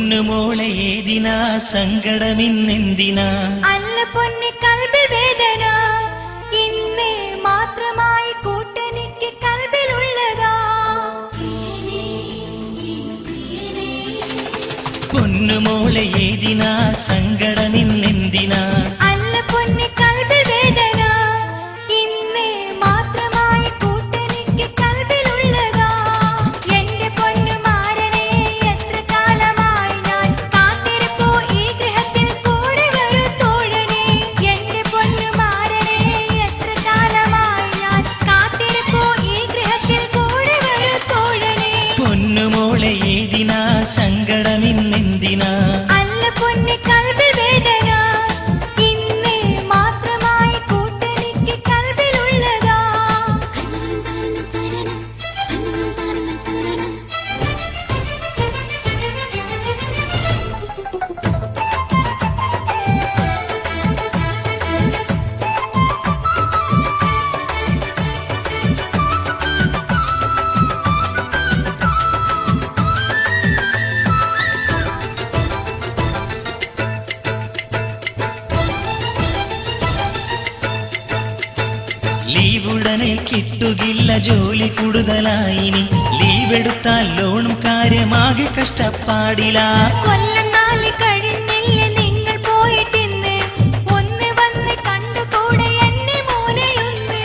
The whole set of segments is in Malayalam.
പൊന്നുമോളെ ഏതിനാ സങ്കടമിന്നെന്തിനാ? അല്ല പൊന്നി കൽബിൽ വേദന ഇന്ന് മാത്രമായി കൂട്ടനിക്ക് കൽബിലുള്ളതാ. പൊന്നുമോളെ ഏതിനാ സങ്കടമിന്നെന്തിനാ? അല്ല പൊന്നി കൽബിൽ വേദന ഇന്ന് മാത്രമായി കൂട്ടനിക്ക് കൽബിലുള്ളതാ. എന്റെ പൊന്നുമാരനെ എത്ര കാലമായി ഞാൻ കാത്തിരിപ്പോ ഈ ഗൃഹത്തിൽ കൂടെ വരൂ തോഴനെ. എന്റെ പൊന്നുമാരനെ എത്ര കാലമായി ഞാൻ കാത്തിരിപ്പോ ഈ ഗൃഹത്തിൽ കൂടെ വരൂ തോഴനെ. പൊന്നുമോളെ ഏതിനാ സങ്കടമിന്നെന്തിനാ? അല്ല പൊന്നി കൽബിൽ വേദന ഇന്ന് മാത്രമായി കൂട്ടനിക്ക് കൽബിലുള്ളതാ. ലീവുടനെ കിട്ടുകില്ല, ജോലി കൂടുതലായിനി. ലീവെടുത്താൽ ലോണും കാര്യമാകെ കഷ്ടപ്പാടില്ല. കൊല്ലം 4 കഴിഞ്ഞില്ല നിങ്ങൾ പോയിട്ടിന്ന്, ഒന്ന് വന്ന് കണ്ടുകൂടെ എന്നെ മോനെയൊന്ന്.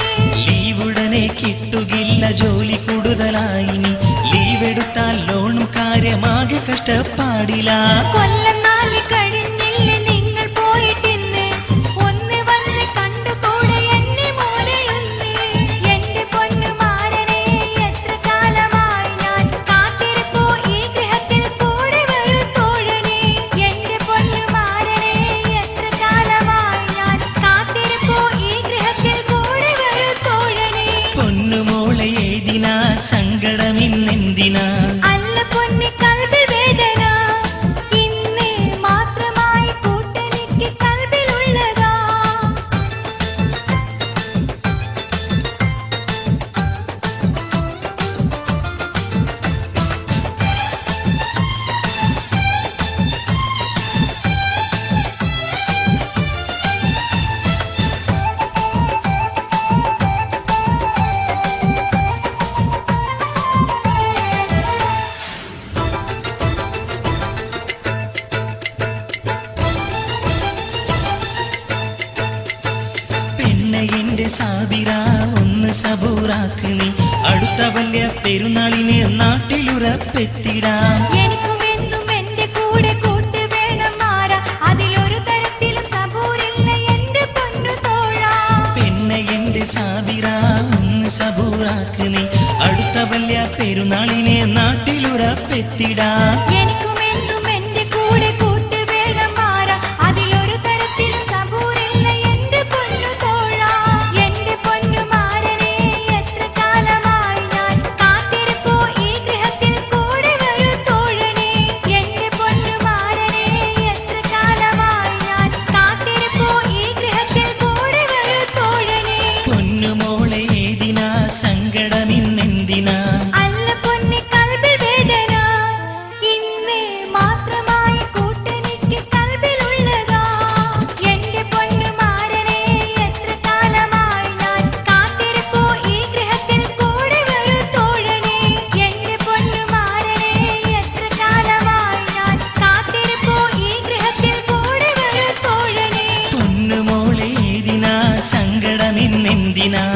ലീവുടനെ കിട്ടുകില്ല, ജോലി കൂടുതലായിനി. ലീവെടുത്താൽ ലോണും കാര്യമാകെ കഷ്ടപ്പാടില്ല. കൊല്ലം 4 കഴിഞ്ഞില്ല നിങ്ങൾ പോയിട്ടിന്ന്, ഒന്ന് വന്ന് കണ്ടുകൂടെ എന്നെ മോനെയൊന്ന്. എന്റെ പൊന്നുമാരനെ എത്ര കാലമായി ഞാൻ കാത്തിരിപ്പോ ഈ ഗൃഹത്തിൽ കൂടെ വരൂ തോഴനെ. എന്റെ പൊന്നുമാരനെ എത്ര കാലമായി ഞാൻ കാത്തിരിപ്പോ ഈ ഗൃഹത്തിൽ കൂടെ വരൂ തോഴനെ. പൊന്നുമോളെ ഏതിനാ സങ്കടമിന്നെന്തിനാ? അല്ല പൊന്നി കൽബിൽ വേദന ഇന്ന് മാത്രമായി കൂട്ടനിക്ക് കൽബിലുള്ളതാ. പെണ്ണ എന്റെ സാബിറ ഒന്ന് സബൂറാക്ക് നീ. അടുത്ത വലിയ പെരുന്നാളിന് നാട്ടിലുറപ്പെത്തിടാം. എനിക്കും എന്നും എന്റെ കൂടെ കൂട്ട് വേണം മാറാ, അതിലൊരു തരത്തിലും സബൂറില്ല എന്റെ പൊന്നു തോഴാ. പെണ്ണ എന്റെ സാബിറ ഒന്ന് സബൂറാക്ക് നീ. അടുത്ത വലിയ പെരുന്നാളിന് നാട്ടിലുറപ്പെത്തിടാം. എനിക്കും എന്നും എന്റെ കൂടെ കൂട്ട് വേണം മാറാ, അതിലൊരു തരത്തിലും സബൂറില്ല എന്റെ പൊന്നു തോഴാ. എന്റെ പൊന്നുമാരനെ എത്ര കാലമായി ഞാൻ കാത്തിരിപ്പോ ഈ ഗൃഹത്തിൽ കൂടെ വരൂ തോഴനെ. എന്റെ പൊന്നുമാരനെ എത്ര കാലമായി ഞാൻ കാത്തിരിപ്പോ ഈ ഗൃഹത്തിൽ കൂടെ വരൂ തോഴനെ. പൊന്നുമോളെ ഏതിനാ സങ്കടമിന്നെന്തിനാ? അല്ല പൊന്നി കൽബിൽ വേദന ഇന്ന് മാത്രമായി കൂട്ടനിക്ക് കൽബിലുള്ളതാ. എന്റെ പൊന്നുമാരനെ എത്ര കാലമായി ഞാൻ കാത്തിരിപ്പോ ഈ ഗൃഹത്തിൽ കൂടെ വരൂ തോഴനെ. എന്റെ പൊന്നുമാരനെ എത്ര കാലമായി ഞാൻ കാത്തിരിപ്പോ ഈ ഗൃഹത്തിൽ കൂടെ വരൂ തോഴനെ. പൊന്നുമോളെ ഏതിനാ സങ്കടമിന്നെന്തിനാ?